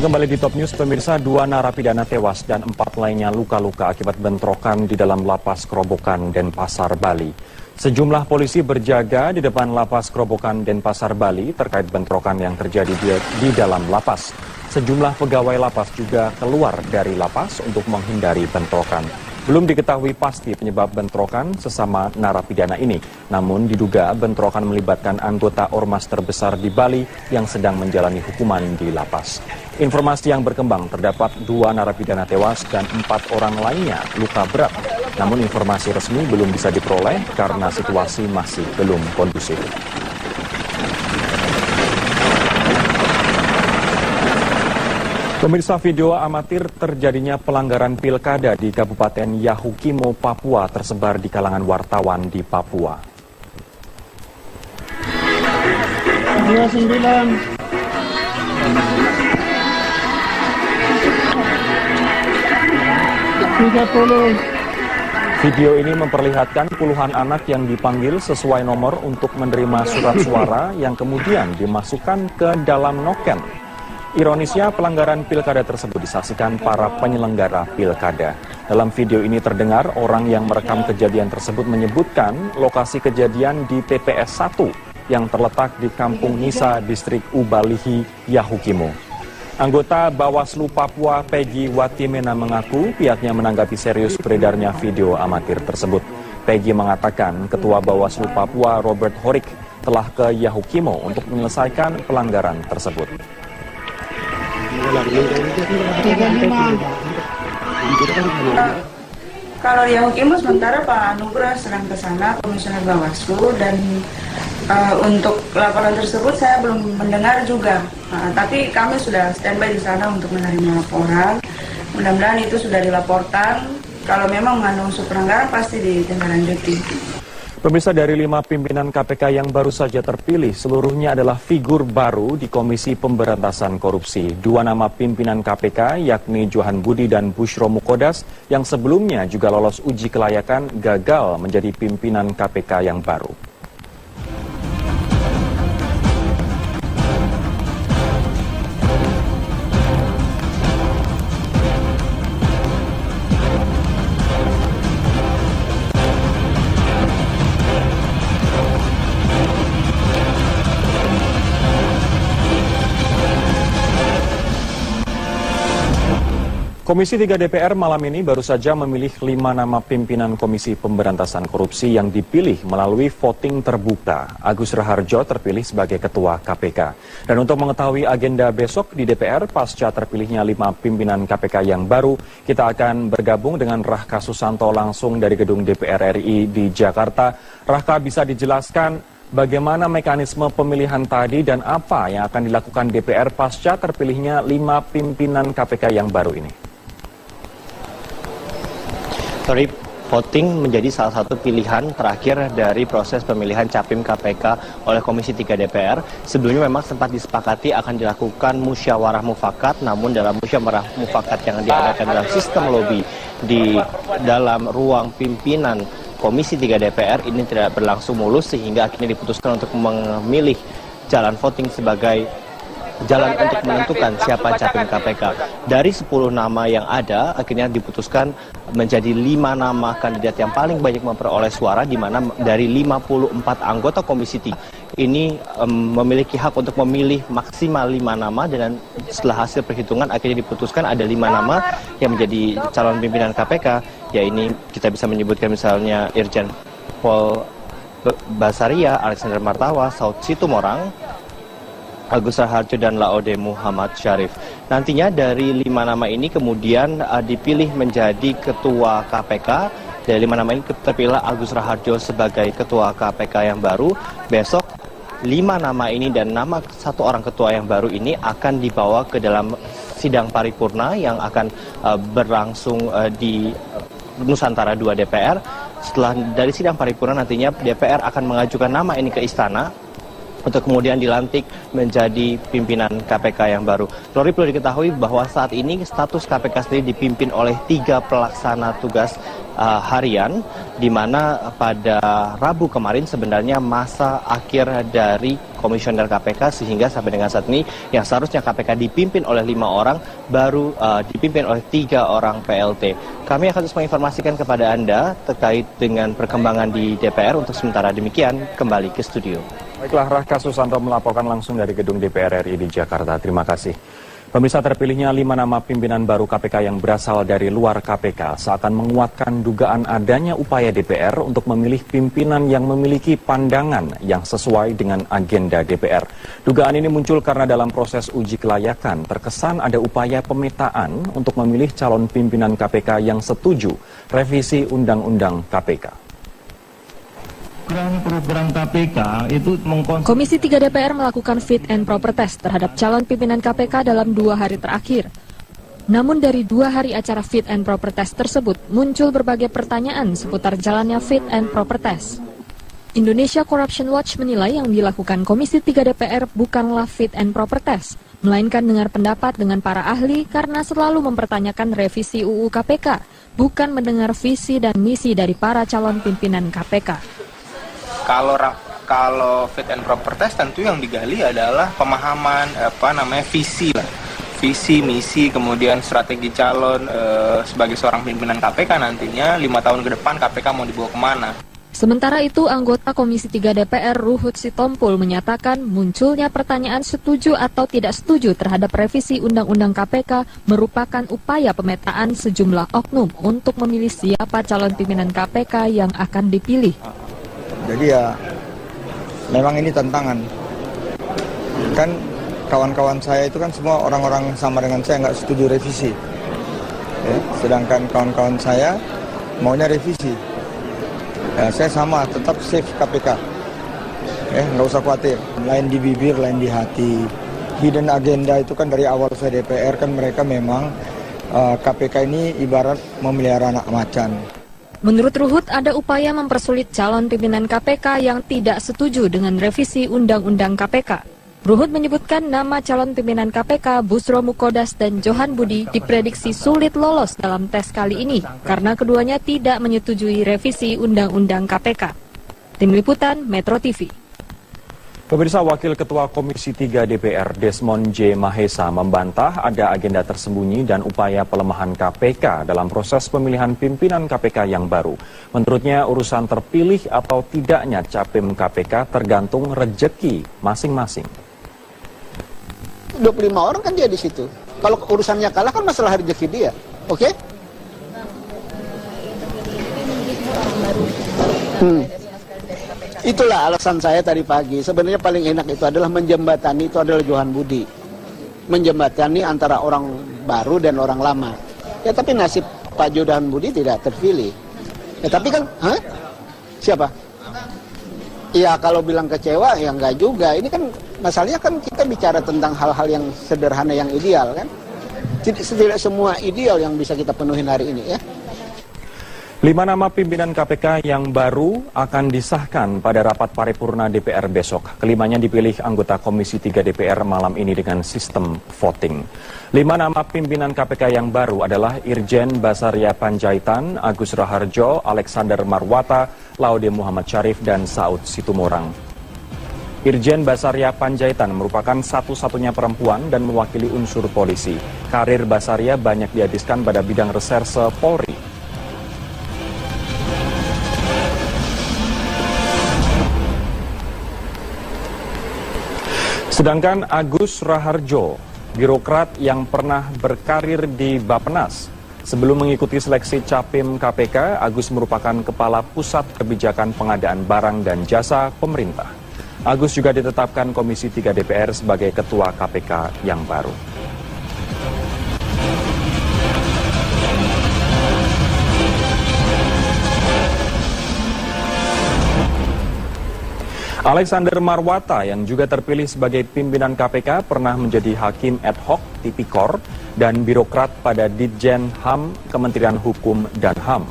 Kembali di Top News, pemirsa, 2 narapidana tewas dan 4 lainnya luka-luka akibat bentrokan di dalam lapas Kerobokan Denpasar, Bali. Sejumlah polisi berjaga di depan lapas Kerobokan Denpasar, Bali terkait bentrokan yang terjadi di dalam lapas. Sejumlah pegawai lapas juga keluar dari lapas untuk menghindari bentrokan. Belum diketahui pasti penyebab bentrokan sesama narapidana ini. Namun diduga bentrokan melibatkan anggota ormas terbesar di Bali yang sedang menjalani hukuman di lapas. Informasi yang berkembang terdapat 2 narapidana tewas dan 4 orang lainnya luka berat. Namun informasi resmi belum bisa diperoleh karena situasi masih belum kondusif. Pemirsa, video amatir terjadinya pelanggaran pilkada di Kabupaten Yahukimo, Papua tersebar di kalangan wartawan di Papua. 29. Video ini memperlihatkan puluhan anak yang dipanggil sesuai nomor untuk menerima surat suara yang kemudian dimasukkan ke dalam noken. Ironisnya, pelanggaran pilkada tersebut disaksikan para penyelenggara pilkada. Dalam video ini terdengar orang yang merekam kejadian tersebut menyebutkan lokasi kejadian di TPS 1 yang terletak di Kampung Nisa, Distrik Ubalihi, Yahukimo. Anggota Bawaslu Papua Peggy Watimena mengaku pihaknya menanggapi serius beredarnya video amatir tersebut. Peggy mengatakan Ketua Bawaslu Papua Robert Horik telah ke Yahukimo untuk menyelesaikan pelanggaran tersebut. Kalau di Yahukimo sementara Pak Nugra sedang ke sana, Komisioner Bawaslu, dan untuk laporan tersebut saya belum mendengar juga. Tapi kami sudah standby di sana untuk menerima laporan. Mudah-mudahan itu sudah dilaporkan. Kalau memang mengandung unsur pelanggaran pasti ditindaklanjuti. Pemirsa, dari 5 pimpinan KPK yang baru saja terpilih, seluruhnya adalah figur baru di Komisi Pemberantasan Korupsi. 2 nama pimpinan KPK, yakni Johan Budi dan Bushro Mukodas, yang sebelumnya juga lolos uji kelayakan, gagal menjadi pimpinan KPK yang baru. Komisi 3 DPR malam ini baru saja memilih 5 nama pimpinan Komisi Pemberantasan Korupsi yang dipilih melalui voting terbuka. Agus Raharjo terpilih sebagai Ketua KPK. Dan untuk mengetahui agenda besok di DPR pasca terpilihnya 5 pimpinan KPK yang baru, kita akan bergabung dengan Rahka Susanto langsung dari gedung DPR RI di Jakarta. Rahka, bisa dijelaskan bagaimana mekanisme pemilihan tadi dan apa yang akan dilakukan DPR pasca terpilihnya 5 pimpinan KPK yang baru ini? Voting menjadi salah satu pilihan terakhir dari proses pemilihan Capim KPK oleh Komisi 3 DPR. Sebelumnya memang sempat disepakati akan dilakukan musyawarah mufakat, namun dalam musyawarah mufakat yang diadakan dalam sistem lobby di dalam ruang pimpinan Komisi 3 DPR ini tidak berlangsung mulus sehingga akhirnya diputuskan untuk memilih jalan voting sebagai jalan untuk menentukan siapa Capim KPK. Dari 10 nama yang ada, akhirnya diputuskan menjadi 5 nama kandidat yang paling banyak memperoleh suara, di mana dari 54 anggota Komisi 3 ini memiliki hak untuk memilih maksimal 5 nama, dan setelah hasil perhitungan akhirnya diputuskan ada 5 nama yang menjadi calon pimpinan KPK, ya ini kita bisa menyebutkan misalnya Irjen Pol Basaria, Alexander Martawa, Saud Situmorang, Agus Raharjo, dan Laode Muhammad Syarif. Nantinya dari 5 nama ini kemudian dipilih menjadi Ketua KPK. Dari 5 nama ini terpilih Agus Raharjo sebagai Ketua KPK yang baru. Besok 5 nama ini dan nama 1 orang ketua yang baru ini akan dibawa ke dalam sidang paripurna yang akan berlangsung di Nusantara 2 DPR. Setelah dari sidang paripurna nantinya DPR akan mengajukan nama ini ke Istana. untuk kemudian dilantik menjadi pimpinan KPK yang baru. Lori, perlu diketahui bahwa saat ini status KPK sendiri dipimpin oleh 3 pelaksana tugas harian, di mana pada Rabu kemarin sebenarnya masa akhir dari komisioner KPK, sehingga sampai dengan saat ini yang seharusnya KPK dipimpin oleh 5 orang baru dipimpin oleh 3 orang PLT. Kami akan terus menginformasikan kepada Anda terkait dengan perkembangan di DPR. Untuk sementara demikian, kembali ke studio. Baiklah, Raka Susanto melaporkan langsung dari gedung DPR RI di Jakarta. Terima kasih. Pemirsa, terpilihnya 5 nama pimpinan baru KPK yang berasal dari luar KPK seakan menguatkan dugaan adanya upaya DPR untuk memilih pimpinan yang memiliki pandangan yang sesuai dengan agenda DPR. Dugaan ini muncul karena dalam proses uji kelayakan terkesan ada upaya pemetaan untuk memilih calon pimpinan KPK yang setuju revisi Undang-Undang KPK. Program KPK itu Komisi 3 DPR melakukan fit and proper test terhadap calon pimpinan KPK dalam 2 hari terakhir. Namun dari 2 hari acara fit and proper test tersebut muncul berbagai pertanyaan seputar jalannya fit and proper test. Indonesia Corruption Watch menilai yang dilakukan Komisi 3 DPR bukanlah fit and proper test, melainkan dengar pendapat dengan para ahli karena selalu mempertanyakan revisi UU KPK, bukan mendengar visi dan misi dari para calon pimpinan KPK. Kalau fit and proper test tentu yang digali adalah pemahaman visi lah. Visi, misi, kemudian strategi calon sebagai seorang pimpinan KPK nantinya 5 tahun ke depan KPK mau dibawa kemana. Sementara itu, anggota Komisi 3 DPR Ruhut Sitompul menyatakan munculnya pertanyaan setuju atau tidak setuju terhadap revisi Undang-Undang KPK merupakan upaya pemetaan sejumlah oknum untuk memilih siapa calon pimpinan KPK yang akan dipilih. Jadi ya memang ini tantangan. Kan kawan-kawan saya itu kan semua orang-orang sama dengan saya, nggak setuju revisi. Ya, sedangkan kawan-kawan saya maunya revisi. Ya, saya sama, tetap save KPK. Ya, nggak usah khawatir. Lain di bibir, lain di hati. Hidden agenda itu kan dari awal saya DPR kan mereka memang KPK ini ibarat memelihara anak macan. Menurut Ruhut, ada upaya mempersulit calon pimpinan KPK yang tidak setuju dengan revisi Undang-Undang KPK. Ruhut menyebutkan nama calon pimpinan KPK Busro Mukodas dan Johan Budi diprediksi sulit lolos dalam tes kali ini karena keduanya tidak menyetujui revisi Undang-Undang KPK. Tim Liputan Metro TV. Pemirsa, Wakil Ketua Komisi 3 DPR Desmond J. Mahesa membantah ada agenda tersembunyi dan upaya pelemahan KPK dalam proses pemilihan pimpinan KPK yang baru. Menurutnya, urusan terpilih atau tidaknya capim KPK tergantung rejeki masing-masing. 25 orang kan dia di situ. Kalau urusannya kalah kan masalah rejeki dia. Oke? Itulah alasan saya tadi pagi. Sebenarnya paling enak itu adalah menjembatani, itu adalah Johan Budi. Menjembatani antara orang baru dan orang lama. Ya tapi nasib Pak Johan Budi tidak terpilih. Ya tapi kan, siapa? Ya kalau bilang kecewa, ya enggak juga. Ini kan masalahnya kan kita bicara tentang hal-hal yang sederhana, yang ideal kan. Tidak semua ideal yang bisa kita penuhin hari ini ya. 5 nama pimpinan KPK yang baru akan disahkan pada rapat paripurna DPR besok. Kelimanya dipilih anggota Komisi 3 DPR malam ini dengan sistem voting. 5 nama pimpinan KPK yang baru adalah Irjen Basaria Panjaitan, Agus Raharjo, Alexander Marwata, Laude Muhammad Syarif, dan Saud Situmorang. Irjen Basaria Panjaitan merupakan satu-satunya perempuan dan mewakili unsur polisi. Karir Basaria banyak dihabiskan pada bidang reserse Polri. Sedangkan Agus Raharjo, birokrat yang pernah berkarir di Bappenas. Sebelum mengikuti seleksi capim KPK, Agus merupakan Kepala Pusat Kebijakan Pengadaan Barang dan Jasa Pemerintah. Agus juga ditetapkan Komisi 3 DPR sebagai Ketua KPK yang baru. Alexander Marwata yang juga terpilih sebagai pimpinan KPK pernah menjadi hakim ad hoc Tipikor dan birokrat pada Ditjen HAM Kementerian Hukum dan HAM.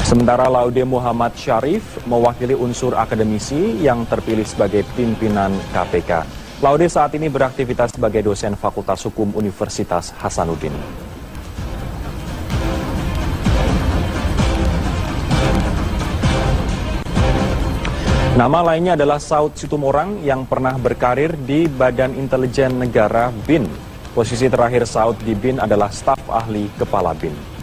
Sementara Laude Muhammad Syarif mewakili unsur akademisi yang terpilih sebagai pimpinan KPK. Laude saat ini beraktivitas sebagai dosen Fakultas Hukum Universitas Hasanuddin. Nama lainnya adalah Saud Situmorang yang pernah berkarir di Badan Intelijen Negara BIN. Posisi terakhir Saud di BIN adalah staf ahli kepala BIN.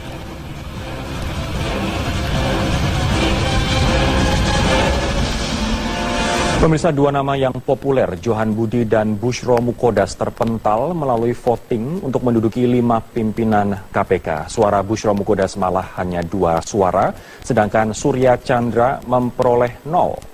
Pemirsa, dua nama yang populer, Johan Budi dan Bushro Mukodas, terpental melalui voting untuk menduduki 5 pimpinan KPK. Suara Bushro Mukodas malah hanya 2 suara, sedangkan Surya Chandra memperoleh 0.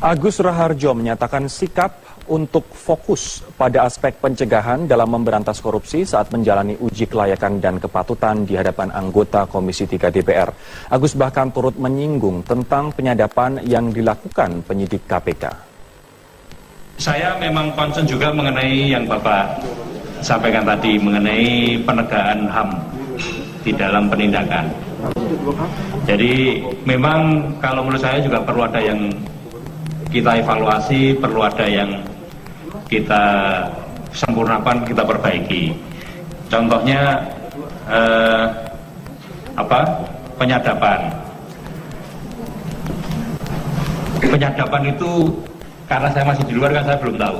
Agus Raharjo menyatakan sikap untuk fokus pada aspek pencegahan dalam memberantas korupsi saat menjalani uji kelayakan dan kepatutan di hadapan anggota Komisi 3 DPR. Agus bahkan turut menyinggung tentang penyadapan yang dilakukan penyidik KPK. Saya memang concern juga mengenai yang Bapak sampaikan tadi, mengenai penegakan HAM di dalam penindakan. Jadi memang kalau menurut saya juga perlu ada yang kita evaluasi, perlu ada yang kita sempurnakan, kita perbaiki. Contohnya penyadapan. Penyadapan itu karena saya masih di luar kan saya belum tahu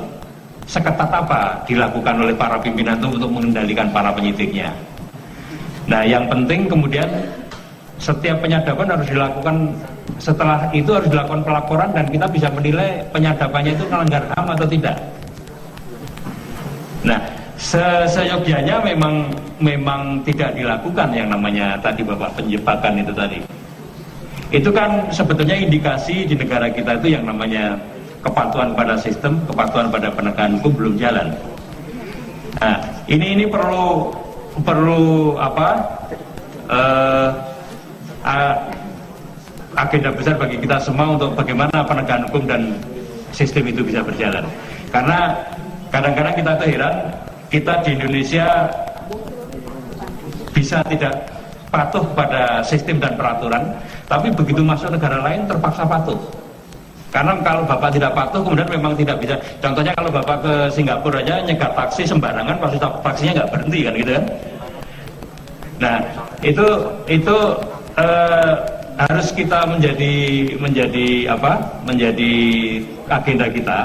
seketat apa dilakukan oleh para pimpinan itu untuk mengendalikan para penyidiknya. Nah, yang penting kemudian setiap penyadapan harus dilakukan, setelah itu harus dilakukan pelaporan dan kita bisa menilai penyadapannya itu melanggar HAM atau tidak. Nah, seyogianya memang tidak dilakukan yang namanya tadi Bapak penjebakan itu tadi. Itu kan sebetulnya indikasi di negara kita itu yang namanya kepatuhan pada sistem, kepatuhan pada penegakan hukum belum jalan. Nah, ini perlu agenda besar bagi kita semua untuk bagaimana penegakan hukum dan sistem itu bisa berjalan. Karena kadang-kadang kita tuh heran, kita di Indonesia bisa tidak patuh pada sistem dan peraturan, tapi begitu masuk negara lain terpaksa patuh. Karena kalau Bapak tidak patuh kemudian memang tidak bisa. Contohnya kalau Bapak ke Singapura aja nyegat taksi sembarangan, pasti taksinya nggak berhenti kan gitu kan. Nah, itu harus kita menjadi agenda kita.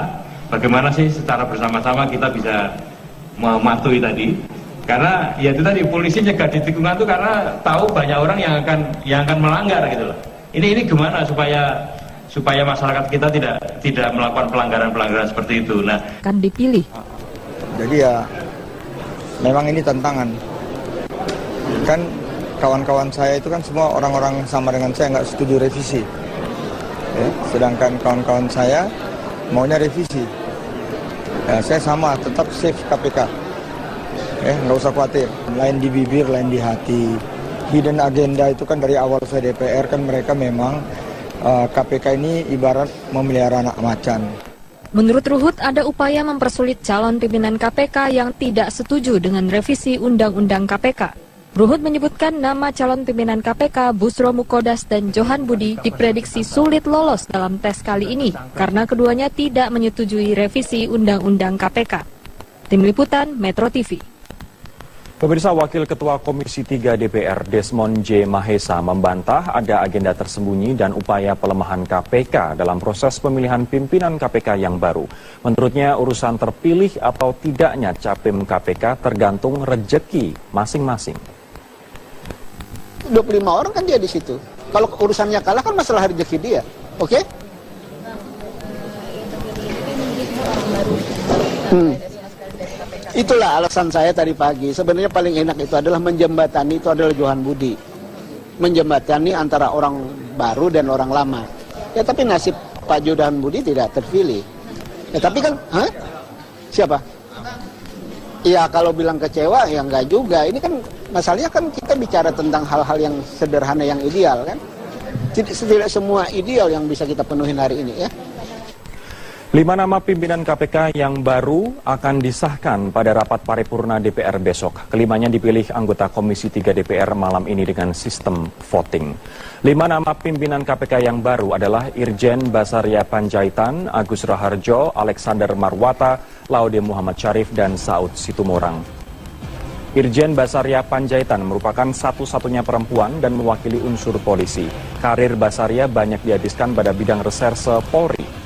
Bagaimana sih secara bersama-sama kita bisa mematuhi tadi? Karena ya itu tadi polisi nyegat di tikungan itu karena tahu banyak orang yang akan melanggar gitu loh. Ini gimana supaya masyarakat kita tidak melakukan pelanggaran seperti itu. Nah, kan dipilih. Jadi ya memang ini tantangan. Kan kawan-kawan saya itu kan semua orang-orang sama dengan saya, nggak setuju revisi. Ya, sedangkan kawan-kawan saya maunya revisi. Ya, saya sama, tetap save KPK. Nggak usah khawatir. Lain di bibir, lain di hati. Hidden agenda itu kan dari awal saya DPR kan mereka memang KPK ini ibarat memelihara anak macan. Menurut Ruhut, ada upaya mempersulit calon pimpinan KPK yang tidak setuju dengan revisi Undang-Undang KPK. Ruhut menyebutkan nama calon pimpinan KPK Bushro Mukodas dan Johan Budi diprediksi sulit lolos dalam tes kali ini karena keduanya tidak menyetujui revisi Undang-Undang KPK. Tim Liputan Metro TV. Pemirsa, Wakil Ketua Komisi 3 DPR Desmond J. Mahesa membantah ada agenda tersembunyi dan upaya pelemahan KPK dalam proses pemilihan pimpinan KPK yang baru. Menurutnya urusan terpilih atau tidaknya capim KPK tergantung rejeki masing-masing. 25 orang kan dia di situ. Kalau urusannya kalah kan masalah rezeki dia. Oke? Itulah alasan saya tadi pagi. Sebenarnya paling enak itu adalah menjembatani, itu adalah Johan Budi. Menjembatani antara orang baru dan orang lama. Ya tapi nasib Pak Johan Budi tidak terpilih. Tapi kan, siapa? Ya kalau bilang kecewa ya enggak juga. Ini kan masalahnya kan kita bicara tentang hal-hal yang sederhana yang ideal kan. Tidak semua ideal yang bisa kita penuhin hari ini ya. 5 nama pimpinan KPK yang baru akan disahkan pada rapat paripurna DPR besok. Kelimanya dipilih anggota Komisi 3 DPR malam ini dengan sistem voting. 5 nama pimpinan KPK yang baru adalah Irjen Basaria Panjaitan, Agus Raharjo, Alexander Marwata, Laude Muhammad Syarif, dan Saud Situmorang. Irjen Basaria Panjaitan merupakan satu-satunya perempuan dan mewakili unsur polisi. Karir Basaria banyak dihabiskan pada bidang reserse Polri.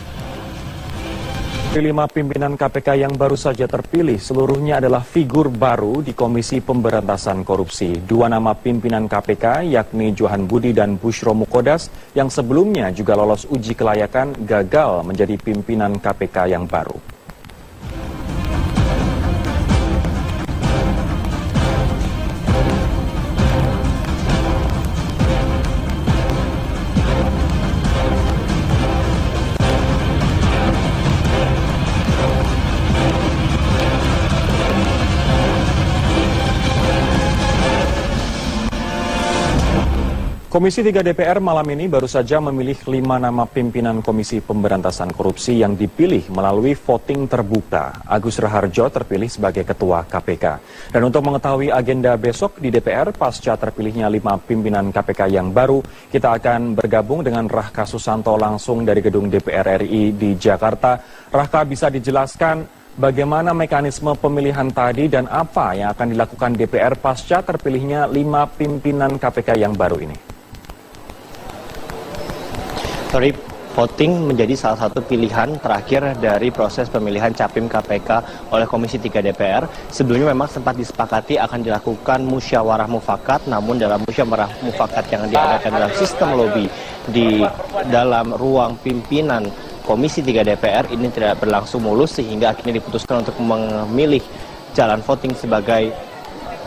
5 pimpinan KPK yang baru saja terpilih, seluruhnya adalah figur baru di Komisi Pemberantasan Korupsi. 2 nama pimpinan KPK, yakni Johan Budi dan Bushro Mukodas, yang sebelumnya juga lolos uji kelayakan, gagal menjadi pimpinan KPK yang baru. Komisi 3 DPR malam ini baru saja memilih 5 nama pimpinan Komisi Pemberantasan Korupsi yang dipilih melalui voting terbuka. Agus Raharjo terpilih sebagai Ketua KPK. Dan untuk mengetahui agenda besok di DPR pasca terpilihnya 5 pimpinan KPK yang baru, kita akan bergabung dengan Rahka Susanto langsung dari gedung DPR RI di Jakarta. Rahka, bisa dijelaskan bagaimana mekanisme pemilihan tadi dan apa yang akan dilakukan DPR pasca terpilihnya 5 pimpinan KPK yang baru ini? Voting menjadi salah satu pilihan terakhir dari proses pemilihan capim KPK oleh Komisi 3 DPR. Sebelumnya memang sempat disepakati akan dilakukan musyawarah mufakat, namun dalam musyawarah mufakat yang diadakan dalam sistem lobby di dalam ruang pimpinan Komisi 3 DPR ini tidak berlangsung mulus, sehingga akhirnya diputuskan untuk memilih jalan voting sebagai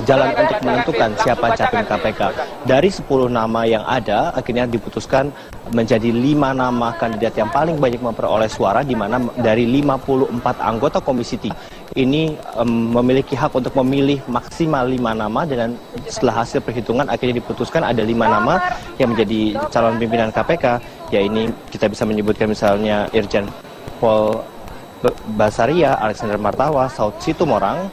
jalan untuk menentukan siapa capim KPK. Dari 10 nama yang ada, akhirnya diputuskan menjadi 5 nama kandidat yang paling banyak memperoleh suara, di mana dari 54 anggota Komisi 3 ini memiliki hak untuk memilih maksimal 5 nama, dan setelah hasil perhitungan akhirnya diputuskan ada 5 nama yang menjadi calon pimpinan KPK, ya ini kita bisa menyebutkan misalnya Irjen Pol Basaria, Alexander Marwata, Saud Situmorang,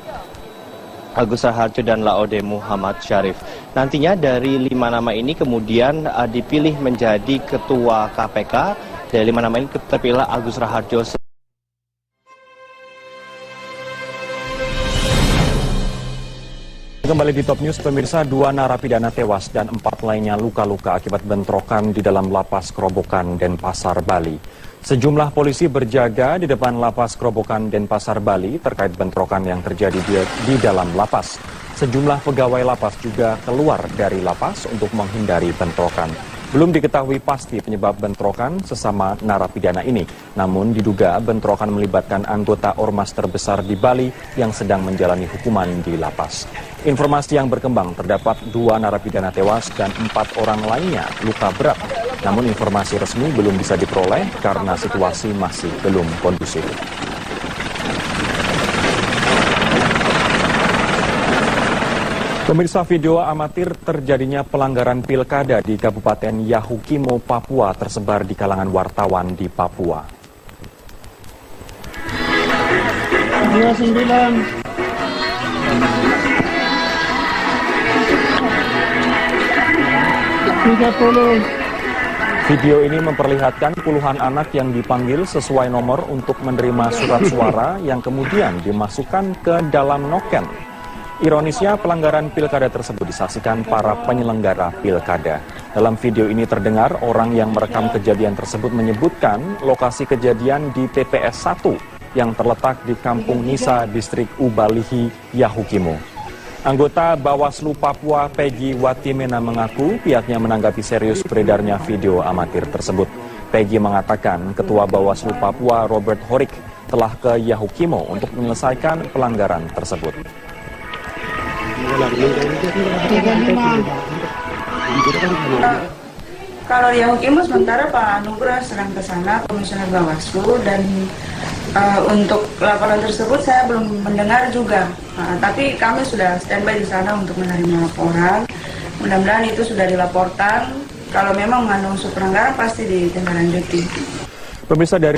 Agus Raharjo, dan Laude Muhammad Syarif. Nantinya dari 5 nama ini kemudian dipilih menjadi Ketua KPK. Dari 5 nama ini terpilih Agus Raharjo. Kembali di Top News, pemirsa, 2 narapidana tewas dan 4 lainnya luka-luka akibat bentrokan di dalam lapas Kerobokan Denpasar, Bali. Sejumlah polisi berjaga di depan lapas Kerobokan Denpasar, Bali terkait bentrokan yang terjadi di dalam lapas. Sejumlah pegawai lapas juga keluar dari lapas untuk menghindari bentrokan. Belum diketahui pasti penyebab bentrokan sesama narapidana ini, namun diduga bentrokan melibatkan anggota ormas terbesar di Bali yang sedang menjalani hukuman di lapas. Informasi yang berkembang, terdapat 2 narapidana tewas dan 4 orang lainnya luka berat. Namun informasi resmi belum bisa diperoleh karena situasi masih belum kondusif. Pemirsa, video amatir terjadinya pelanggaran pilkada di Kabupaten Yahukimo, Papua tersebar di kalangan wartawan di Papua. 29. Video ini memperlihatkan puluhan anak yang dipanggil sesuai nomor untuk menerima surat suara yang kemudian dimasukkan ke dalam noken. Ironisnya, pelanggaran pilkada tersebut disaksikan para penyelenggara pilkada. Dalam video ini terdengar orang yang merekam kejadian tersebut menyebutkan lokasi kejadian di TPS 1 yang terletak di Kampung Nisa, Distrik Ubalihi, Yahukimo. Anggota Bawaslu Papua Peggy Watimena mengaku pihaknya menanggapi serius beredarnya video amatir tersebut. Peggy mengatakan Ketua Bawaslu Papua Robert Horik telah ke Yahukimo untuk menyelesaikan pelanggaran tersebut. Kalau di Yahukimo sementara Pak Nugra sedang ke sana, Komisioner Bawaslu, dan Untuk laporan tersebut saya belum mendengar juga, tapi kami sudah standby di sana untuk menerima laporan. Mudah-mudahan itu sudah dilaporkan. Kalau memang mengandung unsur pelanggaran pasti ditindaklanjuti. Pemirsa dari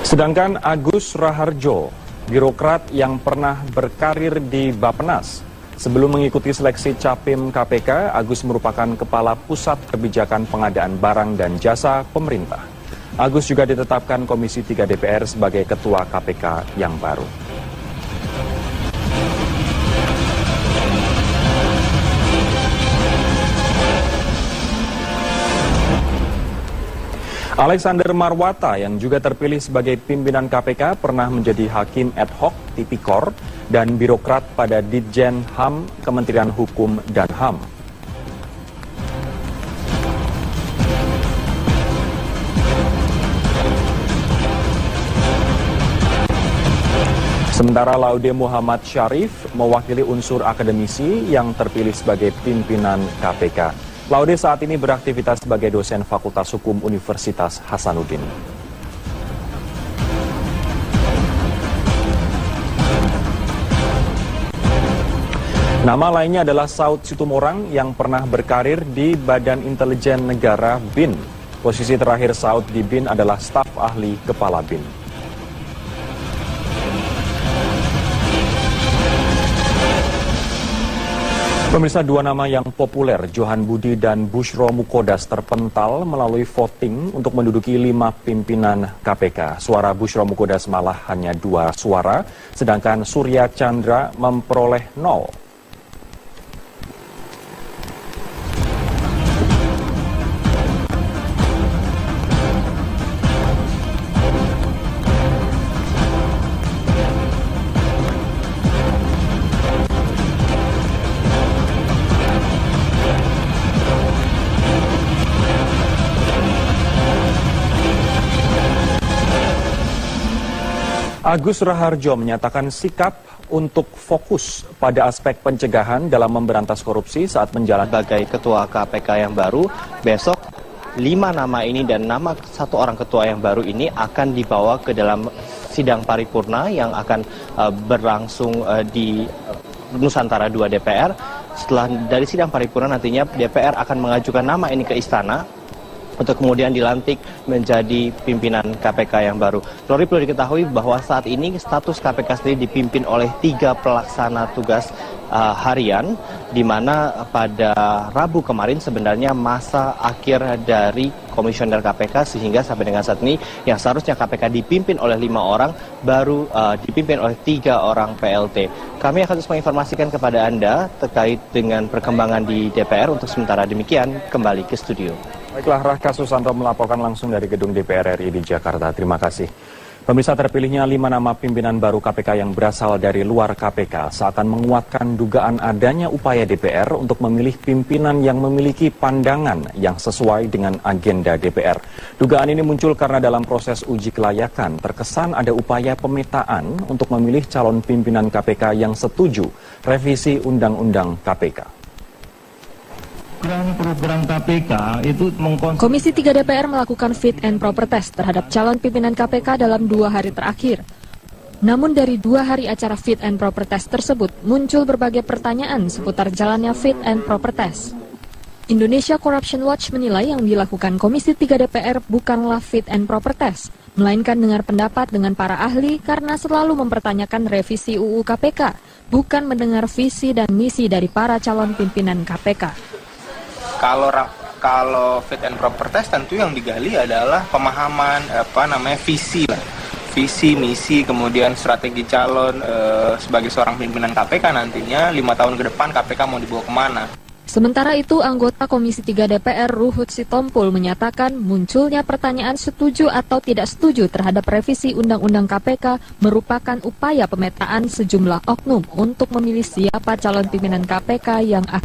Sedangkan Agus Raharjo, birokrat yang pernah berkarir di Bappenas, sebelum mengikuti seleksi Capim KPK, Agus merupakan Kepala Pusat Kebijakan Pengadaan Barang dan Jasa Pemerintah. Agus juga ditetapkan Komisi 3 DPR sebagai Ketua KPK yang baru. Alexander Marwata yang juga terpilih sebagai pimpinan KPK pernah menjadi hakim ad hoc tipikor dan birokrat pada Ditjen HAM Kementerian Hukum dan HAM. Sementara Laude Muhammad Syarif mewakili unsur akademisi yang terpilih sebagai pimpinan KPK. Laude saat ini beraktivitas sebagai dosen Fakultas Hukum Universitas Hasanuddin. Nama lainnya adalah Saud Situmorang yang pernah berkarir di Badan Intelijen Negara BIN. Posisi terakhir Saud di BIN adalah staf ahli kepala BIN. Pemirsa, dua nama yang populer, Johan Budi dan Bushro Mukodas, terpental melalui voting untuk menduduki 5 pimpinan KPK. Suara Bushro Mukodas malah hanya 2 suara, sedangkan Surya Chandra memperoleh 0. Agus Raharjo menyatakan sikap untuk fokus pada aspek pencegahan dalam memberantas korupsi saat menjalankan sebagai ketua KPK yang baru. Besok 5 nama ini dan nama 1 orang ketua yang baru ini akan dibawa ke dalam sidang paripurna yang akan berlangsung di Nusantara 2 DPR. Setelah dari sidang paripurna nantinya DPR akan mengajukan nama ini ke istana untuk kemudian dilantik menjadi pimpinan KPK yang baru. Lori, perlu diketahui bahwa saat ini status KPK sendiri dipimpin oleh 3 pelaksana tugas harian, di mana pada Rabu kemarin sebenarnya masa akhir dari komisioner KPK, sehingga sampai dengan saat ini yang seharusnya KPK dipimpin oleh 5 orang baru dipimpin oleh 3 orang PLT. Kami akan terus menginformasikan kepada Anda terkait dengan perkembangan di DPR. Untuk sementara demikian, kembali ke studio. Baiklah, Raka Susanto melaporkan langsung dari gedung DPR RI di Jakarta. Terima kasih. Pemirsa, terpilihnya 5 nama pimpinan baru KPK yang berasal dari luar KPK seakan menguatkan dugaan adanya upaya DPR untuk memilih pimpinan yang memiliki pandangan yang sesuai dengan agenda DPR. Dugaan ini muncul karena dalam proses uji kelayakan terkesan ada upaya pemetaan untuk memilih calon pimpinan KPK yang setuju revisi Undang-Undang KPK. Program KPK itu Komisi 3 DPR melakukan fit and proper test terhadap calon pimpinan KPK dalam 2 hari terakhir. Namun dari 2 hari acara fit and proper test tersebut muncul berbagai pertanyaan seputar jalannya fit and proper test. Indonesia Corruption Watch menilai yang dilakukan Komisi 3 DPR bukanlah fit and proper test, melainkan dengar pendapat dengan para ahli karena selalu mempertanyakan revisi UU KPK, bukan mendengar visi dan misi dari para calon pimpinan KPK. Kalau fit and proper test tentu yang digali adalah pemahaman visi lah. Visi, misi, kemudian strategi calon sebagai seorang pimpinan KPK nantinya 5 tahun ke depan KPK mau dibawa kemana. Sementara itu, anggota Komisi 3 DPR Ruhut Sitompul menyatakan munculnya pertanyaan setuju atau tidak setuju terhadap revisi Undang-Undang KPK merupakan upaya pemetaan sejumlah oknum untuk memilih siapa calon pimpinan KPK yang akan